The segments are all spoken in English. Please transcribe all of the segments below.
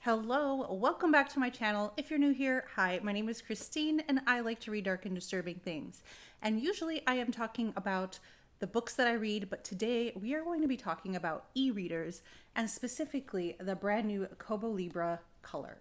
Hello, welcome back to my channel. If you're new here, hi, my name is Christine and I like to read dark and disturbing things. And usually I am talking about the books that I read, but today we are going to be talking about e-readers and specifically the brand new Kobo Libra Colour.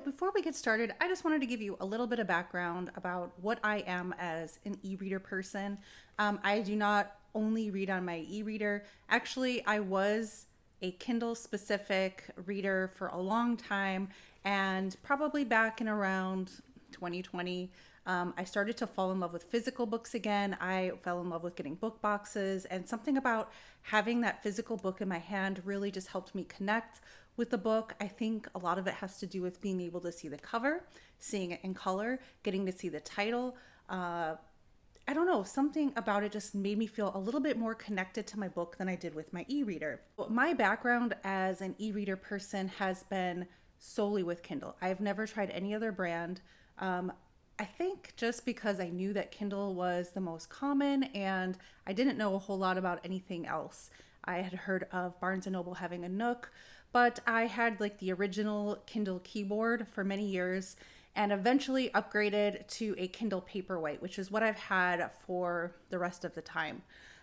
Before we get started, I just wanted to give you a little bit of background about what I am as an e-reader person. I do not only read on my e-reader. Actually, I was a Kindle specific reader for a long time, and probably back in around 2020, I started to fall in love with physical books again. I fell in love with getting book boxes, and something about having that physical book in my hand really just helped me connect with the book. I think a lot of it has to do with being able to see the cover, seeing it in color, getting to see the title. I don't know, something about it just made me feel a little bit more connected to my book than I did with my e-reader. My background as an e-reader person has been solely with Kindle. I've never tried any other brand. I think just because I knew that Kindle was the most common and I didn't know a whole lot about anything else. I had heard of Barnes & Noble having a Nook, but I had like the original Kindle keyboard for many years and eventually upgraded to a Kindle Paperwhite, which is what I've had for the rest of the time.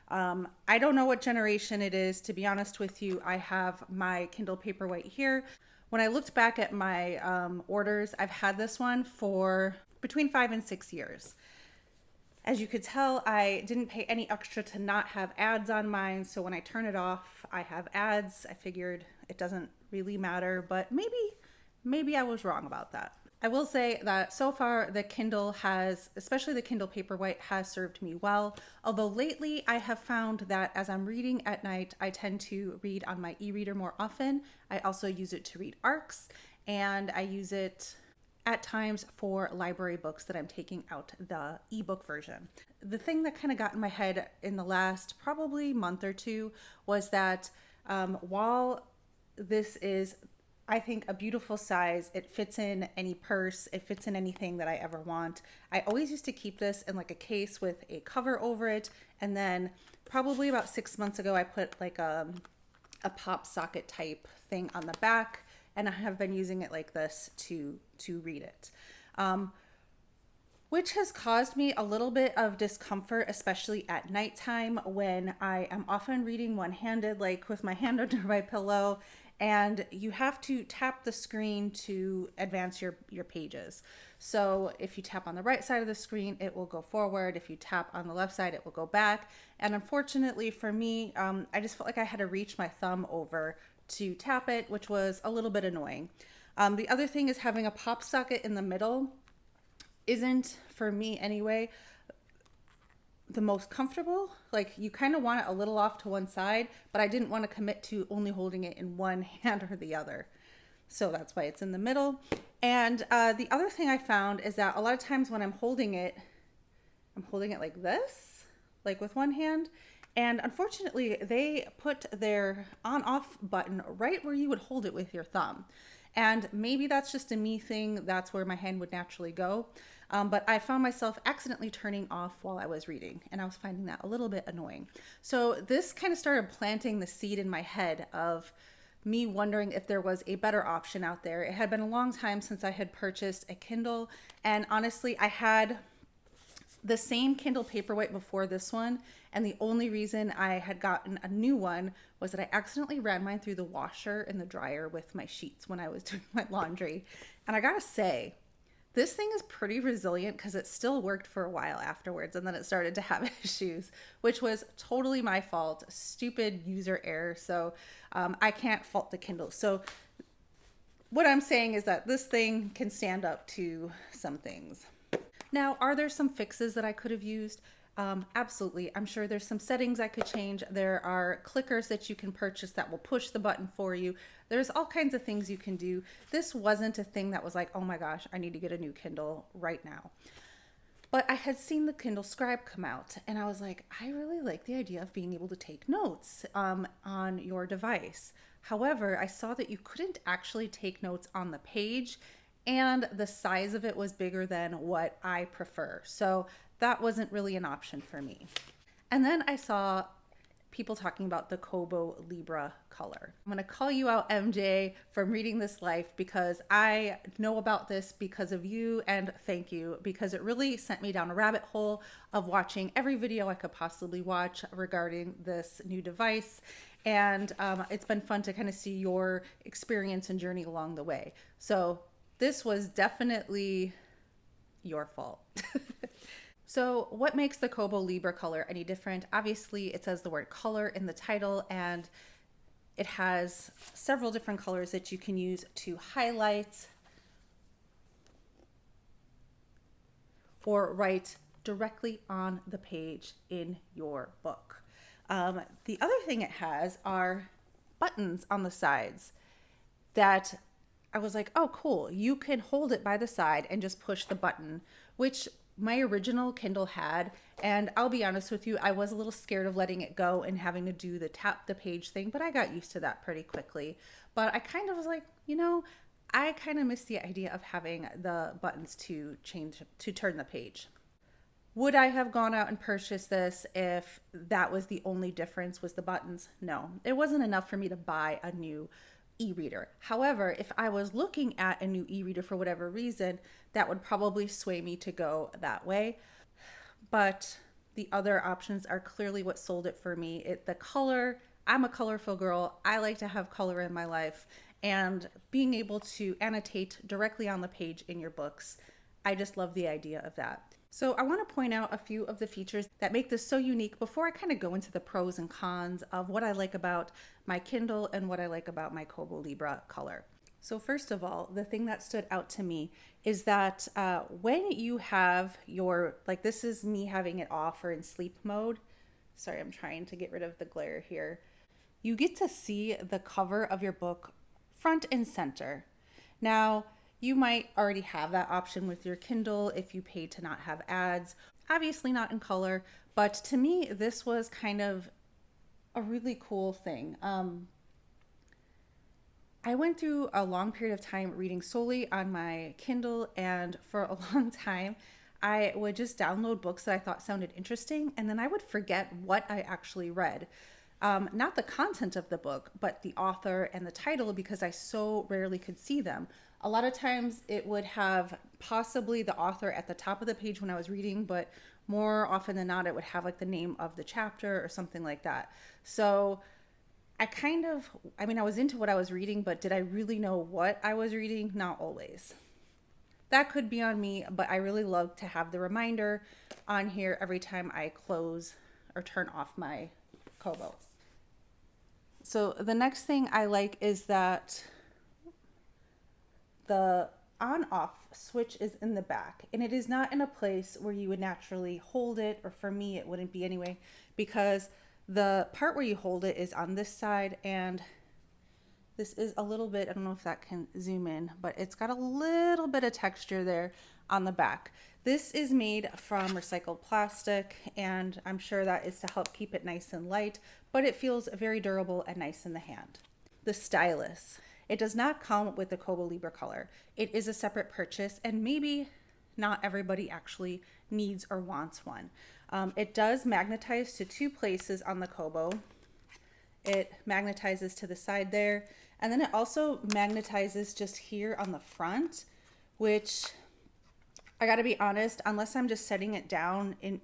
I don't know what generation it is, to be honest with you. I have my Kindle Paperwhite here. When I looked back at my orders, I've had this one for between 5 and 6 years. As you could tell, I didn't pay any extra to not have ads on mine, so when I turn it off, I have ads. I figured it doesn't really matter, but maybe I was wrong about that. I will say that so far the Kindle has, especially the Kindle Paperwhite, has served me well. Although lately I have found that as I'm reading at night, I tend to read on my e-reader more often. I also use it to read ARCs, and I use it at times for library books that I'm taking out the ebook version. The thing that kind of got in my head in the last probably month or two was that while this is, I think, a beautiful size, it fits in any purse, it fits in anything that I ever want. I always used to keep this in like a case with a cover over it, and then probably about 6 months ago I put like a pop socket type thing on the back, and I have been using it like this to read it, which has caused me a little bit of discomfort, especially at nighttime when I am often reading one-handed, like with my hand under my pillow, and you have to tap the screen to advance your pages. So if you tap on the right side of the screen, it will go forward. If you tap on the left side, it will go back. And unfortunately for me, I just felt like I had to reach my thumb over to tap it, which was a little bit annoying. The other thing is having a pop socket in the middle isn't, for me anyway, the most comfortable. Like, you kind of want it a little off to one side, but I didn't want to commit to only holding it in one hand or the other. So that's why it's in the middle. And the other thing I found is that a lot of times when I'm holding it like this, like with one hand. And unfortunately, they put their on-off button right where you would hold it with your thumb. And maybe that's just a me thing. That's where my hand would naturally go. But I found myself accidentally turning off while I was reading, and I was finding that a little bit annoying. So this kind of started planting the seed in my head of me wondering if there was a better option out there. It had been a long time since I had purchased a Kindle, and honestly, I had the same Kindle Paperwhite before this one, and the only reason I had gotten a new one was that I accidentally ran mine through the washer and the dryer with my sheets when I was doing my laundry. And I gotta say, this thing is pretty resilient because it still worked for a while afterwards, and then it started to have issues, which was totally my fault. Stupid user error. So I can't fault the Kindle. So what I'm saying is that this thing can stand up to some things. Now, are there some fixes that I could have used? Absolutely. I'm sure there's some settings I could change. There are clickers that you can purchase that will push the button for you. There's all kinds of things you can do. This wasn't a thing that was like, oh my gosh, I need to get a new Kindle right now. But I had seen the Kindle Scribe come out, and I was like, I really like the idea of being able to take notes on your device. However, I saw that you couldn't actually take notes on the page, and the size of it was bigger than what I prefer. So that wasn't really an option for me. And then I saw people talking about the Kobo Libra Colour. I'm going to call you out, MJ, from Reading This Life, because I know about this because of you, and thank you, because it really sent me down a rabbit hole of watching every video I could possibly watch regarding this new device. And it's been fun to kind of see your experience and journey along the way. So this was definitely your fault. So what makes the Kobo Libra Colour any different? Obviously, it says the word color in the title, and it has several different colors that you can use to highlight or write directly on the page in your book. The other thing it has are buttons on the sides that I was like, oh, cool. You can hold it by the side and just push the button, which my original Kindle had. And I'll be honest with you, I was a little scared of letting it go and having to do the tap the page thing, but I got used to that pretty quickly. But I kind of was like, I kind of miss the idea of having the buttons to turn the page. Would I have gone out and purchased this if that was the only difference was the buttons? No, it wasn't enough for me to buy a new e-reader. However, if I was looking at a new e-reader for whatever reason, that would probably sway me to go that way. But the other options are clearly what sold it for me. The color, I'm a colorful girl. I like to have color in my life, and being able to annotate directly on the page in your books, I just love the idea of that. So I want to point out a few of the features that make this so unique before I kind of go into the pros and cons of what I like about my Kindle and what I like about my Kobo Libra Colour. So first of all, the thing that stood out to me is that when you have this is me having it off or in sleep mode. Sorry, I'm trying to get rid of the glare here. You get to see the cover of your book front and center. Now, you might already have that option with your Kindle if you pay to not have ads. Obviously not in color, but to me, this was kind of a really cool thing. I went through a long period of time reading solely on my Kindle, and for a long time, I would just download books that I thought sounded interesting, and then I would forget what I actually read. Not the content of the book, but the author and the title, because I so rarely could see them. A lot of times it would have possibly the author at the top of the page when I was reading, but more often than not, it would have like the name of the chapter or something like that. So I was into what I was reading, but did I really know what I was reading? Not always. That could be on me, but I really love to have the reminder on here every time I close or turn off my Kobo. So the next thing I like is that the on-off switch is in the back, and it is not in a place where you would naturally hold it, or for me it wouldn't be anyway, because the part where you hold it is on this side, and this is a little bit, I don't know if that can zoom in, but it's got a little bit of texture there on the back. This is made from recycled plastic, and I'm sure that is to help keep it nice and light, but it feels very durable and nice in the hand. The stylus. It does not come with the Kobo Libra Colour. It is a separate purchase, and maybe not everybody actually needs or wants one. It does magnetize to two places on the Kobo. It magnetizes to the side there, and then it also magnetizes just here on the front, which I gotta be honest, unless I'm just setting it down in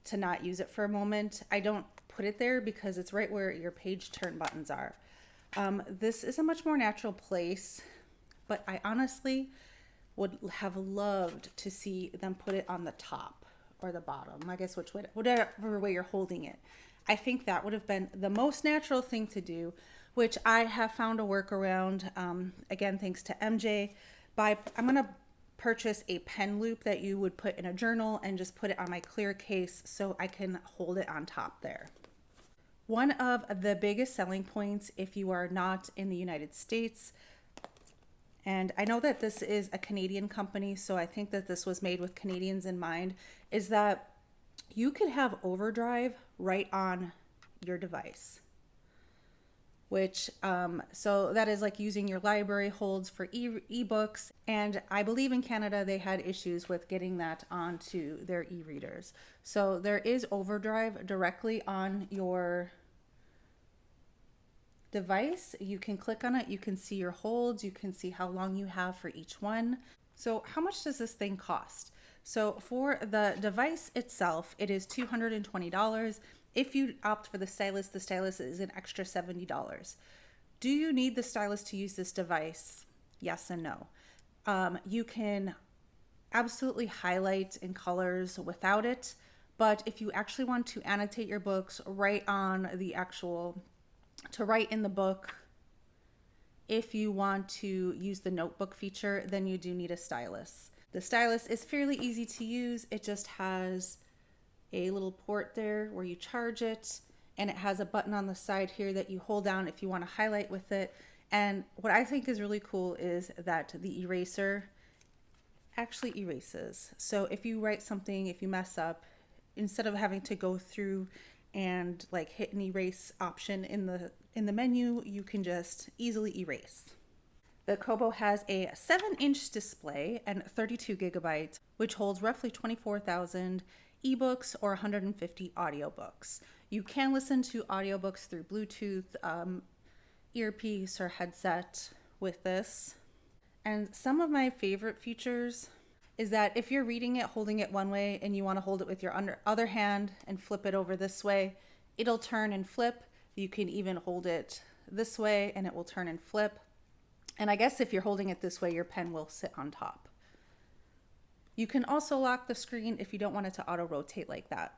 to not use it for a moment, I don't put it there because it's right where your page turn buttons are. This is a much more natural place, but I honestly would have loved to see them put it on the top or the bottom. I guess whatever way you're holding it. I think that would have been the most natural thing to do, which I have found a workaround. Again, thanks to MJ. I'm going to purchase a pen loop that you would put in a journal and just put it on my clear case so I can hold it on top there. One of the biggest selling points if you are not in the United States, and I know that this is a Canadian company, so I think that this was made with Canadians in mind, is that you could have overdrive right on your device, which so that is like using your library holds for ebooks. And I believe in Canada they had issues with getting that onto their e-readers. So there is overdrive directly on your device. You can click on it, you can see your holds, you can see how long you have for each one. So how much does this thing cost? So for the device itself, it is $220. If you opt for the stylus is an extra $70. Do you need the stylus to use this device? Yes and no. You can absolutely highlight in colors without it, but if you actually want to annotate your books, write on the actual, to write in the book, if you want to use the notebook feature, then you do need a stylus. The stylus is fairly easy to use. It just has a little port there where you charge it, and it has a button on the side here that you hold down if you want to highlight with it. And what I think is really cool is that the eraser actually erases. So if you write something, if you mess up, instead of having to go through and like hit an erase option in the menu, you can just easily erase. The Kobo has a 7-inch display and 32 gigabytes, which holds roughly 24,000 ebooks or 150 audiobooks. You can listen to audiobooks through Bluetooth, earpiece, or headset with this. And some of my favorite features is that if you're reading it holding it one way and you want to hold it with your other hand and flip it over this way, it'll turn and flip. You can even hold it this way and it will turn and flip. And I guess if you're holding it this way, your pen will sit on top. You can also lock the screen if you don't want it to auto rotate like that.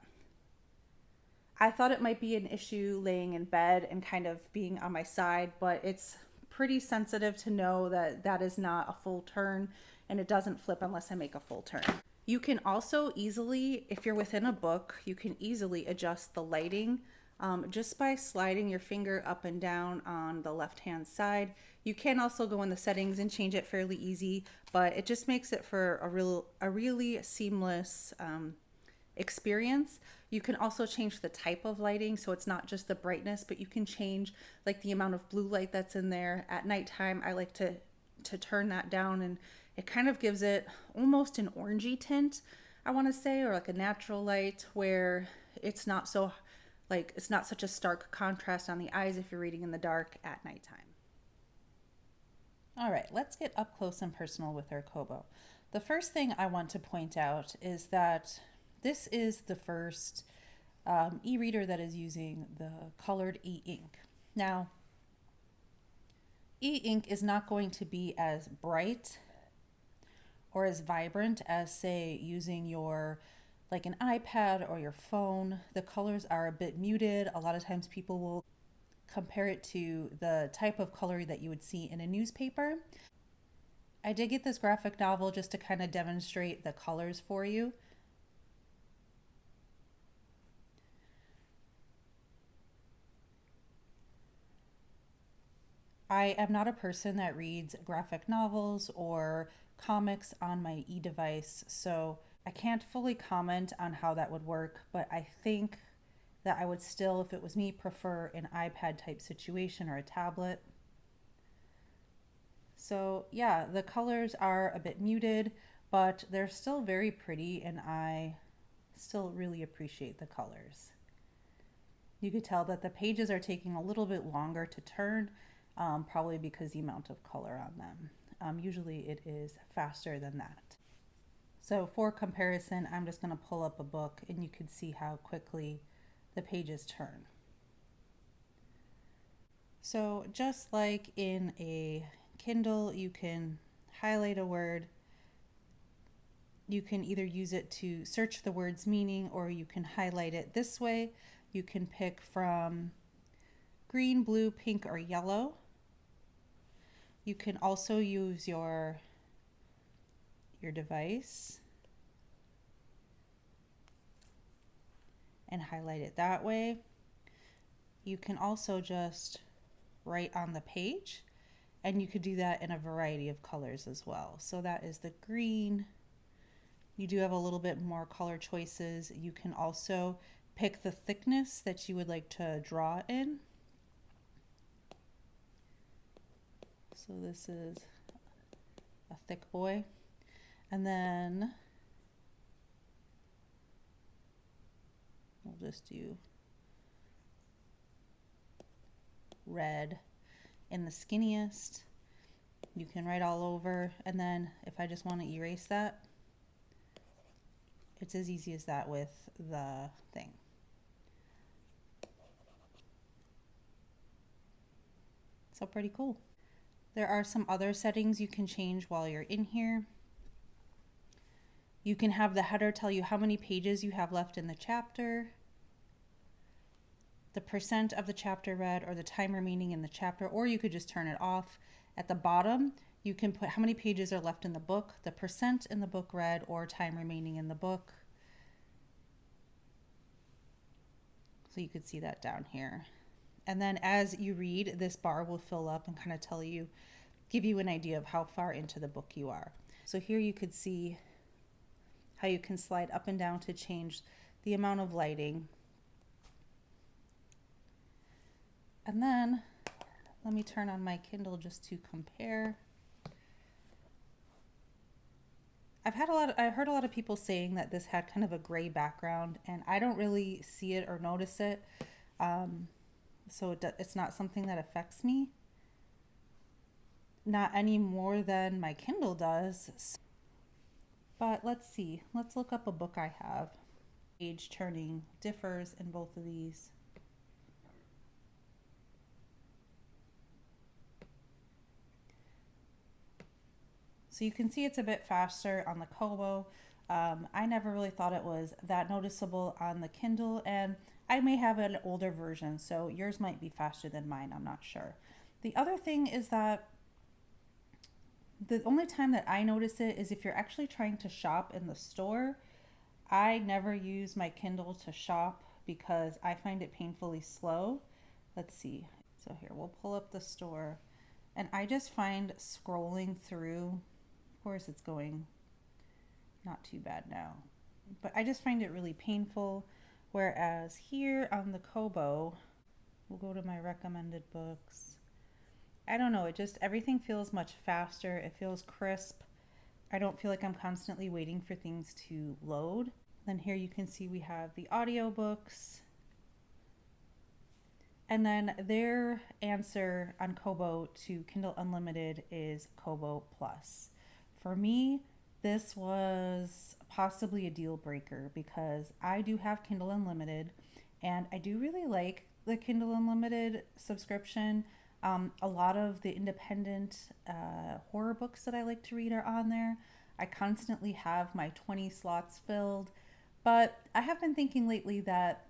I thought it might be an issue laying in bed and kind of being on my side, but it's pretty sensitive to know that that is not a full turn, and it doesn't flip unless I make a full turn. You can also easily, if you're within a book, you can easily adjust the lighting just by sliding your finger up and down on the left hand side. You can also go in the settings and change it fairly easy, but it just makes it for a really seamless experience. You can also change the type of lighting, so it's not just the brightness, but you can change like the amount of blue light that's in there. At nighttime, I like to turn that down, and it kind of gives it almost an orangey tint, I want to say, or like a natural light where it's not so like, it's not such a stark contrast on the eyes if you're reading in the dark at nighttime. All right, let's get up close and personal with our Kobo. The first thing I want to point out is that this is the first e-reader that is using the colored e-ink. Now, e-ink is not going to be as bright or as vibrant as, say, using your like an iPad or your phone. The colors are a bit muted. A lot of times people will compare it to the type of color that you would see in a newspaper. I did get this graphic novel just to kind of demonstrate the colors for you. I am not a person that reads graphic novels or comics on my e-device, so I can't fully comment on how that would work, but I think that I would still, if it was me, prefer an iPad type situation or a tablet. So yeah, the colors are a bit muted, but they're still very pretty, and I still really appreciate the colors. You could tell that the pages are taking a little bit longer to turn, probably because the amount of color on them. Usually it is faster than that. So for comparison, I'm just going to pull up a book and you can see how quickly the pages turn. So just like in a Kindle, you can highlight a word. You can either use it to search the word's meaning, or you can highlight it this way. You can pick from green, blue, pink, or yellow. You can also use your device and highlight it that way. You can also just write on the page, and you could do that in a variety of colors as well. So that is the green. You do have a little bit more color choices. You can also pick the thickness that you would like to draw in. So this is a thick boy. And then we'll just do red in the skinniest. You can write all over, and then if I just want to erase that, it's as easy as that with the thing. So pretty cool. There are some other settings you can change while you're in here. You can have the header tell you how many pages you have left in the chapter, the percent of the chapter read, or the time remaining in the chapter, or you could just turn it off. At the bottom, you can put how many pages are left in the book, the percent in the book read, or time remaining in the book. So you could see that down here. And then as you read, this bar will fill up and kind of tell you, give you an idea of how far into the book you are. So here you could see how you can slide up and down to change the amount of lighting. And then let me turn on my Kindle just to compare. I've heard a lot of people saying that this had kind of a gray background, and I don't really see it or notice it. So it's not something that affects me. Not any more than my Kindle does. But let's see. Let's look up a book I have. Page turning differs in both of these. So you can see it's a bit faster on the Kobo. I never really thought it was that noticeable on the Kindle, and I may have an older version, so yours might be faster than mine, I'm not sure. The other thing is that the only time that I notice it is if you're actually trying to shop in the store. I never use my Kindle to shop because I find it painfully slow. Let's see. So here, we'll pull up the store, and I just find scrolling through, of course it's going not too bad now, but I just find it really painful. Whereas here on the Kobo, we'll go to my recommended books. I don't know, it just, everything feels much faster. It feels crisp. I don't feel like I'm constantly waiting for things to load. Then here you can see we have the audiobooks. And then their answer on Kobo to Kindle Unlimited is Kobo Plus. For me, this was possibly a deal breaker because I do have Kindle Unlimited, and I do really like the Kindle Unlimited subscription. A lot of the independent horror books that I like to read are on there. I constantly have my 20 slots filled, but I have been thinking lately that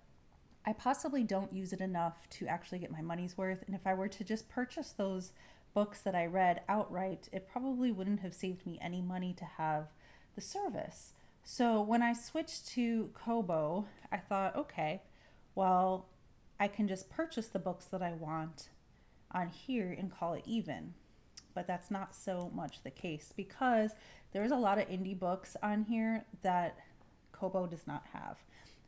I possibly don't use it enough to actually get my money's worth. And if I were to just purchase those books that I read outright, it probably wouldn't have saved me any money to have the service. So when I switched to Kobo, I thought, okay, well, I can just purchase the books that I want on here and call it even. But that's not so much the case because there's a lot of indie books on here that Kobo does not have.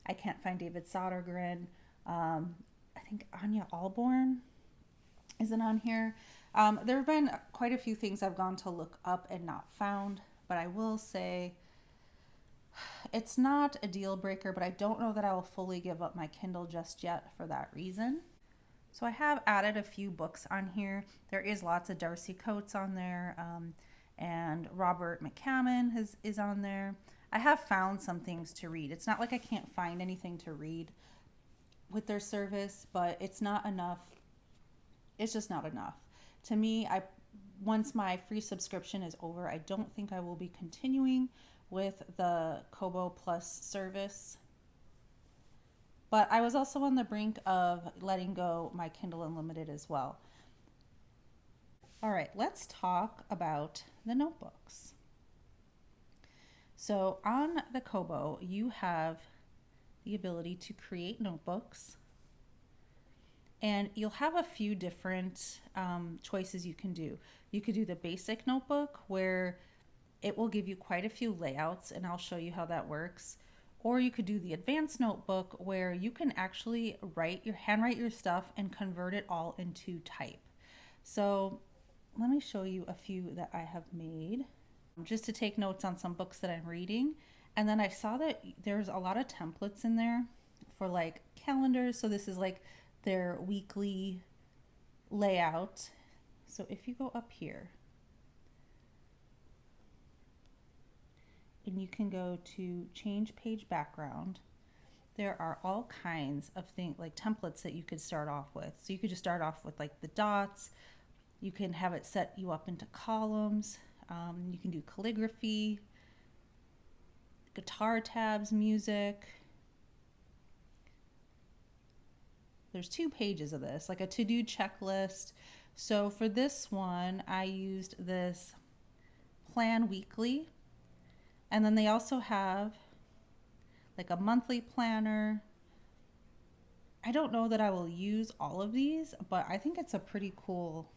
I can't find David Sodergren. I think Anya Alborn isn't on here. There have been quite a few things I've gone to look up and not found, but I will say it's not a deal breaker, but I don't know that I will fully give up my Kindle just yet for that reason. So I have added a few books on here. There is lots of Darcy Coates on there, and Robert McCammon is on there. I have found some things to read. It's not like I can't find anything to read with their service, but it's not enough. It's just not enough. To me, once my free subscription is over, I don't think I will be continuing with the Kobo Plus service. But I was also on the brink of letting go my Kindle Unlimited as well. All right, let's talk about the notebooks. So on the Kobo, you have the ability to create notebooks, and you'll have a few different choices you can do. You could do the basic notebook where it will give you quite a few layouts, and I'll show you how that works. Or you could do the advanced notebook where you can actually handwrite your stuff and convert it all into type. So let me show you a few that I have made just to take notes on some books that I'm reading. And then I saw that there's a lot of templates in there for like calendars. So this is like their weekly layout. So if you go up here and you can go to change page background, there are all kinds of things like templates that you could start off with. So you could just start off with like the dots. You can have it set you up into columns. You can do calligraphy, guitar tabs, music. There's 2 pages of this, like a to-do checklist. So for this one, I used this plan weekly. And then they also have like a monthly planner. I don't know that I will use all of these, but I think it's a pretty cool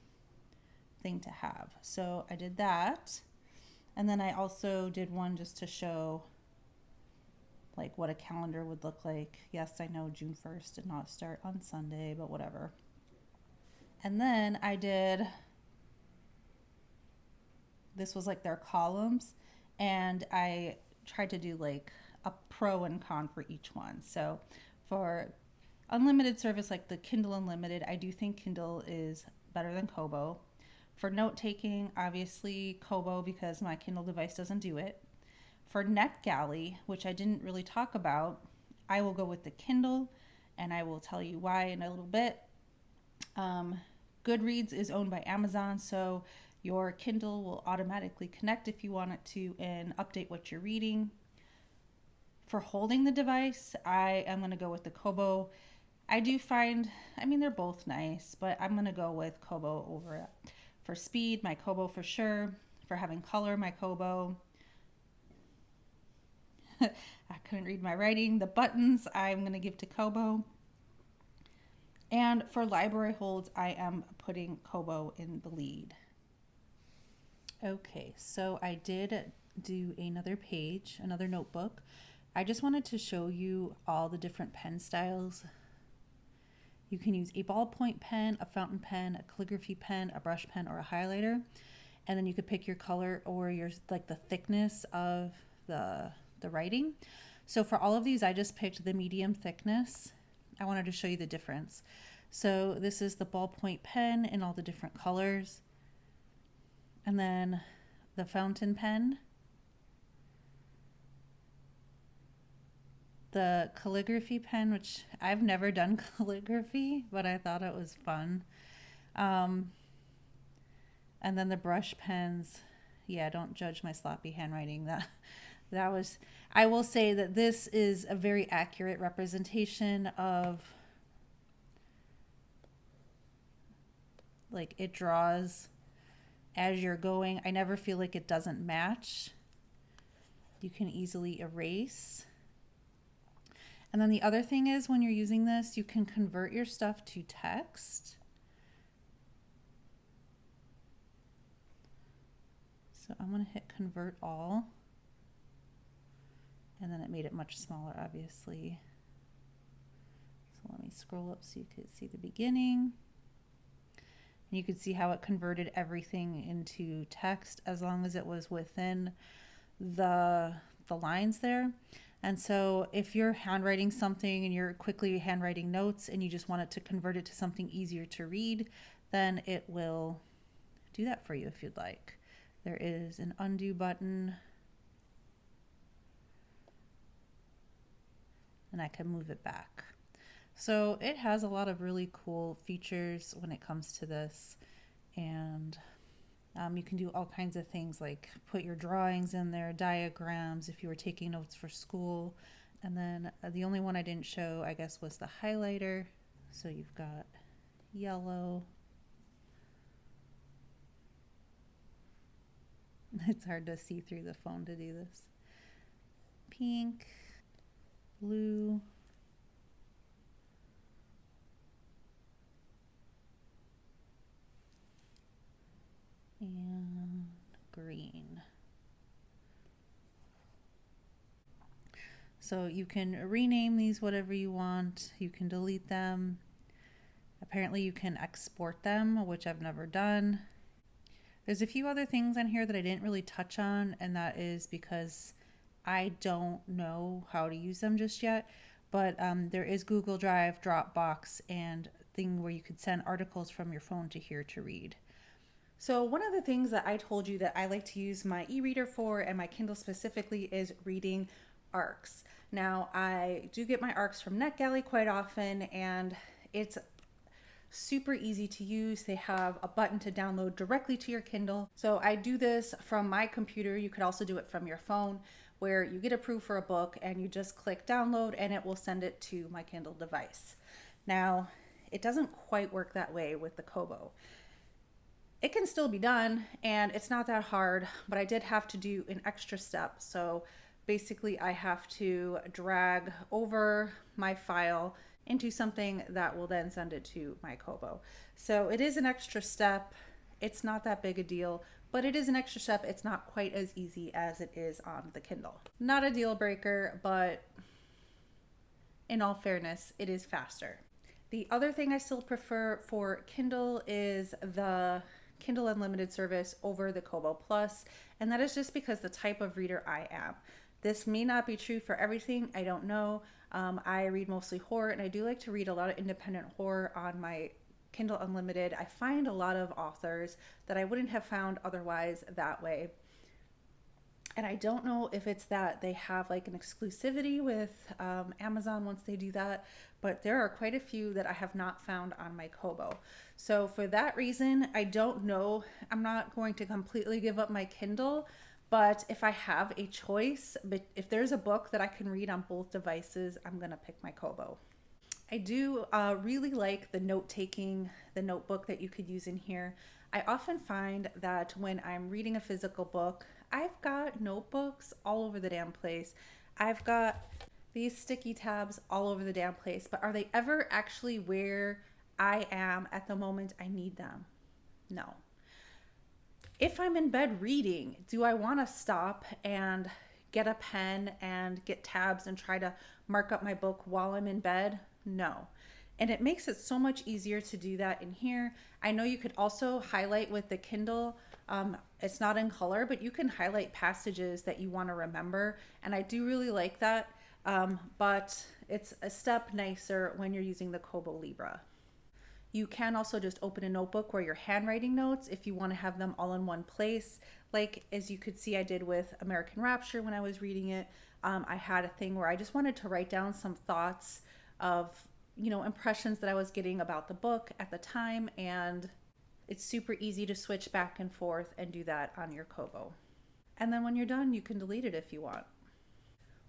thing to have. So I did that. And then I also did one just to show like what a calendar would look like. Yes, I know June 1st did not start on Sunday, but whatever. And then I did, this was like their columns, and I tried to do like a pro and con for each one. So for unlimited service like the Kindle Unlimited, I do think Kindle is better than Kobo. For note taking, obviously Kobo, because my Kindle device doesn't do it. For Netgalley, which I didn't really talk about, I will go with the Kindle, and I will tell you why in a little bit. Goodreads is owned by Amazon, so your Kindle will automatically connect if you want it to and update what you're reading. For holding the device, I am going to go with the Kobo. I do find, I mean, they're both nice, but I'm going to go with Kobo over it. For speed, my Kobo for sure. For having color, my Kobo. I couldn't read my writing. The buttons, I'm going to give to Kobo. And for library holds, I am putting Kobo in the lead. Okay, so I did do another page, another notebook. I just wanted to show you all the different pen styles. You can use a ballpoint pen, a fountain pen, a calligraphy pen, a brush pen, or a highlighter. And then you could pick your color or your like the thickness of the writing. So for all of these, I just picked the medium thickness. I wanted to show you the difference. So this is the ballpoint pen in all the different colors. And then the fountain pen. The calligraphy pen, which I've never done calligraphy, but I thought it was fun. And then the brush pens. Yeah, don't judge my sloppy handwriting. That was, I will say that this is a very accurate representation of, like, it draws as you're going. I never feel like it doesn't match. You can easily erase. And then the other thing is when you're using this, you can convert your stuff to text. So I'm going to hit convert all. And then it made it much smaller, obviously. So let me scroll up so you could see the beginning. And you could see how it converted everything into text as long as it was within the lines there. And so if you're handwriting something and you're quickly handwriting notes and you just want it to convert it to something easier to read, then it will do that for you if you'd like. There is an undo button. And I can move it back. So it has a lot of really cool features when it comes to this. And you can do all kinds of things like put your drawings in there, diagrams if you were taking notes for school. And then the only one I didn't show, I guess, was the highlighter. So you've got yellow. It's hard to see through the phone to do this. Pink, blue, and green. So you can rename these whatever you want. You can delete them. Apparently you can export them, which I've never done. There's a few other things on here that I didn't really touch on, and that is because I don't know how to use them just yet. But there is Google Drive, Dropbox, and thing where you could send articles from your phone to here to read. So one of the things that I told you that I like to use my e-reader for, and my Kindle specifically, is reading ARCs. Now, I do get my ARCs from Netgalley quite often, and it's super easy to use. They have a button to download directly to your Kindle. So I do this from my computer. You could also do it from your phone, where you get approved for a book and you just click download and it will send it to my Kindle device. Now, it doesn't quite work that way with the Kobo. It can still be done and it's not that hard, but I did have to do an extra step. So basically I have to drag over my file into something that will then send it to my Kobo. So it is an extra step. It's not that big a deal, but it is an extra step. It's not quite as easy as it is on the Kindle. Not a deal breaker, but in all fairness, it is faster. The other thing I still prefer for Kindle is the Kindle Unlimited service over the Kobo Plus, and that is just because the type of reader I am. This may not be true for everything, I don't know. I read mostly horror, and I do like to read a lot of independent horror on my Kindle Unlimited. I find a lot of authors that I wouldn't have found otherwise that way. And I don't know if it's that they have like an exclusivity with Amazon once they do that, but there are quite a few that I have not found on my Kobo. So for that reason, I don't know. I'm not going to completely give up my Kindle, but if I have a choice, but if there's a book that I can read on both devices, I'm going to pick my Kobo. I do really like the note-taking, the notebook that you could use in here. I often find that when I'm reading a physical book, I've got notebooks all over the damn place. I've got these sticky tabs all over the damn place, but are they ever actually where I am at the moment I need them? No. If I'm in bed reading, do I want to stop and get a pen and get tabs and try to mark up my book while I'm in bed? No. And it makes it so much easier to do that in here. I know you could also highlight with the Kindle. It's not in color, but you can highlight passages that you want to remember. And I do really like that. But it's a step nicer when you're using the Kobo Libra. You can also just open a notebook where you're handwriting notes if you want to have them all in one place. Like as you could see I did with American Rapture when I was reading it. I had a thing where I just wanted to write down some thoughts of, impressions that I was getting about the book at the time, and it's super easy to switch back and forth and do that on your Kobo. And then when you're done, you can delete it if you want.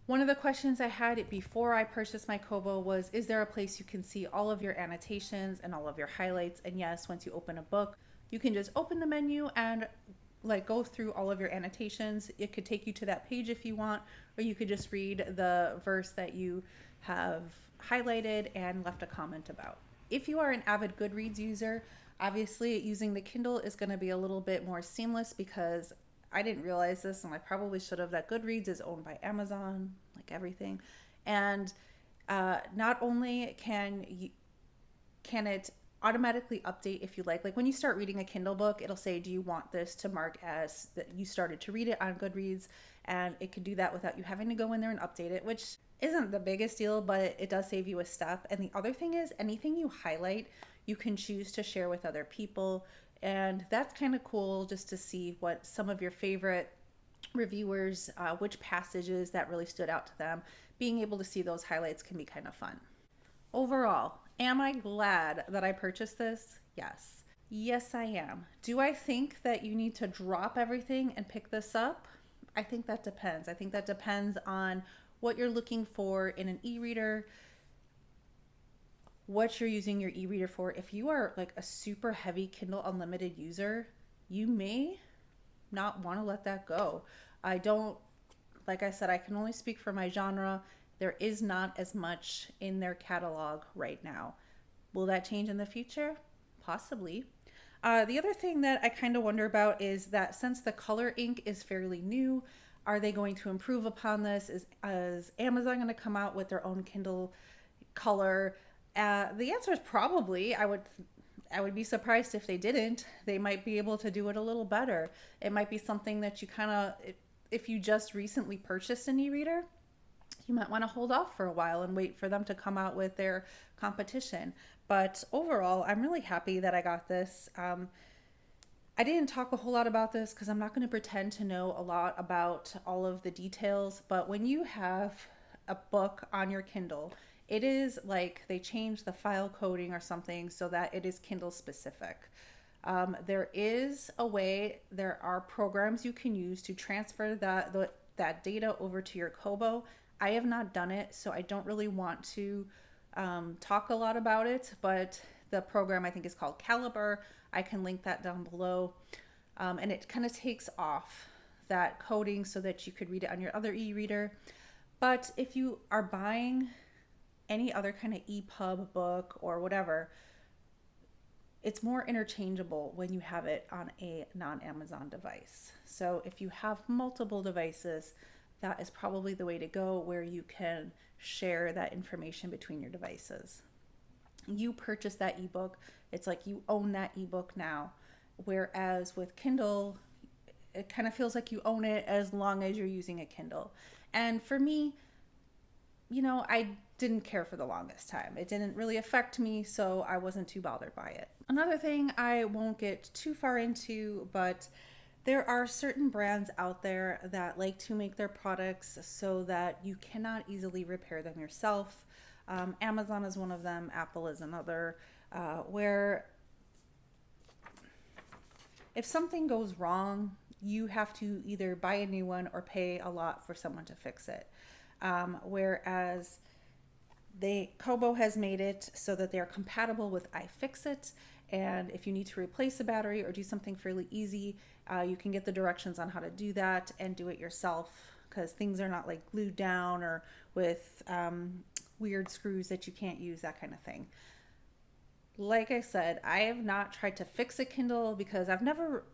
One of the questions I had before I purchased my Kobo was, is there a place you can see all of your annotations and all of your highlights? And yes, once you open a book, you can just open the menu and go through all of your annotations. It could take you to that page if you want, or you could just read the verse that you have highlighted and left a comment about. If you are an avid Goodreads user, obviously using the Kindle is going to be a little bit more seamless, because I didn't realize this, and I probably should have, that Goodreads is owned by Amazon, like everything. And not only can it automatically update if you like when you start reading a Kindle book, it'll say, do you want this to mark as that you started to read it on Goodreads? And it can do that without you having to go in there and update it, which isn't the biggest deal, but it does save you a step. And the other thing is, anything you highlight, you can choose to share with other people. And that's kind of cool, just to see what some of your favorite reviewers, which passages that really stood out to them. Being able to see those highlights can be kind of fun. Overall, am I glad that I purchased this? Yes. Yes, I am. Do I think that you need to drop everything and pick this up? I think that depends. I think that depends on what you're looking for in an e-reader, what you're using your e-reader for. If you are a super heavy Kindle Unlimited user, you may not want to let that go. Like I said, I can only speak for my genre. There is not as much in their catalog right now. Will that change in the future? Possibly. The other thing that I kind of wonder about is that since the color ink is fairly new, are they going to improve upon this? Is Amazon going to come out with their own Kindle color? The answer is probably. I would be surprised if they didn't. They might be able to do it a little better. It might be something that you kind of, if you just recently purchased an e-reader, you might want to hold off for a while and wait for them to come out with their competition. But overall, I'm really happy that I got this. I didn't talk a whole lot about this because I'm not going to pretend to know a lot about all of the details, but when you have a book on your Kindle, it is like they changed the file coding or something so that it is Kindle specific. There is a way, there are programs you can use to transfer that data over to your Kobo. I have not done it, so I don't really want to talk a lot about it, but the program I think is called Caliber. I can link that down below. And it kind of takes off that coding so that you could read it on your other e-reader. But if you are buying any other kind of EPUB book or whatever, it's more interchangeable when you have it on a non-Amazon device. So if you have multiple devices, that is probably the way to go, where you can share that information between your devices. You purchase that ebook, it's like you own that ebook now. Whereas with Kindle, it kind of feels like you own it as long as you're using a Kindle. And for me, I didn't care for the longest time. It didn't really affect me, so I wasn't too bothered by it. Another thing I won't get too far into, but there are certain brands out there that like to make their products so that you cannot easily repair them yourself. Amazon is one of them, Apple is another, where if something goes wrong, you have to either buy a new one or pay a lot for someone to fix it. Whereas Kobo has made it so that they are compatible with iFixit, and if you need to replace a battery or do something fairly easy, you can get the directions on how to do that and do it yourself, because things are not like glued down or with weird screws that you can't use, that kind of thing. Like I said, I have not tried to fix a Kindle because I've never,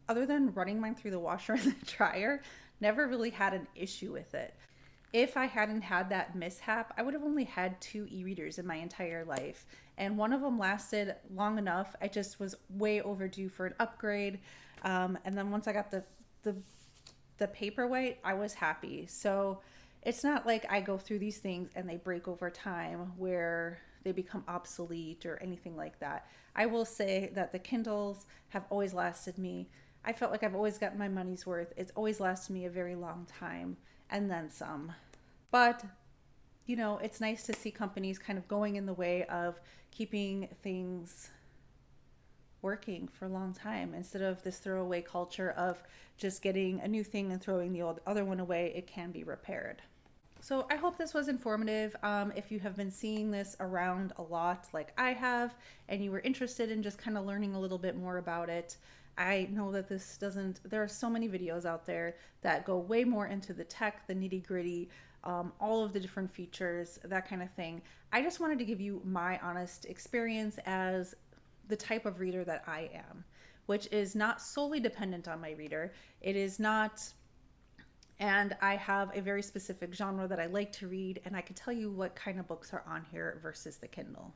other than running mine through the washer and the dryer, never really had an issue with it. If I hadn't had that mishap, I would have only had 2 e-readers in my entire life. And one of them lasted long enough. I just was way overdue for an upgrade. And then once I got the paperwhite, I was happy. So it's not like I go through these things and they break over time where they become obsolete or anything like that. I will say that the Kindles have always lasted me. I felt like I've always gotten my money's worth. It's always lasted me a very long time, and then some. But, it's nice to see companies kind of going in the way of keeping things working for a long time instead of this throwaway culture of just getting a new thing and throwing the other one away. It can be repaired. So I hope this was informative. If you have been seeing this around a lot like I have, and you were interested in just kind of learning a little bit more about it, I know that there are so many videos out there that go way more into the tech, the nitty gritty, all of the different features, that kind of thing. I just wanted to give you my honest experience as the type of reader that I am, which is not solely dependent on my reader. It is not, and I have a very specific genre that I like to read, and I can tell you what kind of books are on here versus the Kindle.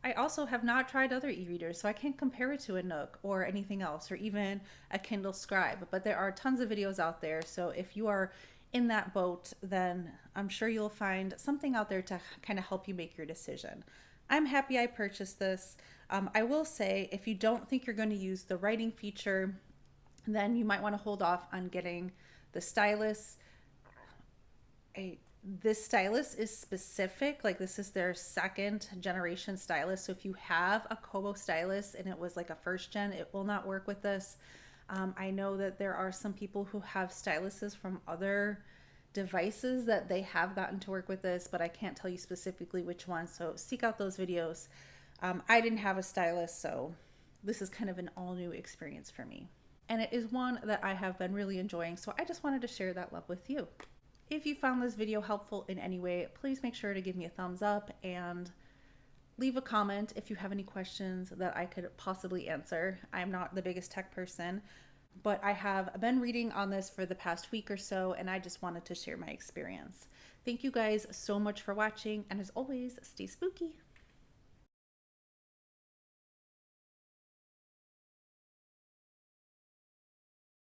I also have not tried other e-readers, so I can't compare it to a Nook or anything else, or even a Kindle Scribe, but there are tons of videos out there. So if you are in that boat, then I'm sure you'll find something out there to kind of help you make your decision. I'm happy I purchased this. I will say, if you don't think you're going to use the writing feature, then you might want to hold off on getting the stylus. This stylus is specific, like this is their 2nd generation stylus. So if you have a Kobo stylus and it was like a 1st gen, it will not work with this. I know that there are some people who have styluses from other devices that they have gotten to work with this, but I can't tell you specifically which one. So seek out those videos. I didn't have a stylus, so this is kind of an all new experience for me. And it is one that I have been really enjoying. So I just wanted to share that love with you. If you found this video helpful in any way, please make sure to give me a thumbs up and leave a comment if you have any questions that I could possibly answer. I'm not the biggest tech person, but I have been reading on this for the past week or so, and I just wanted to share my experience. Thank you guys so much for watching, and as always, stay spooky.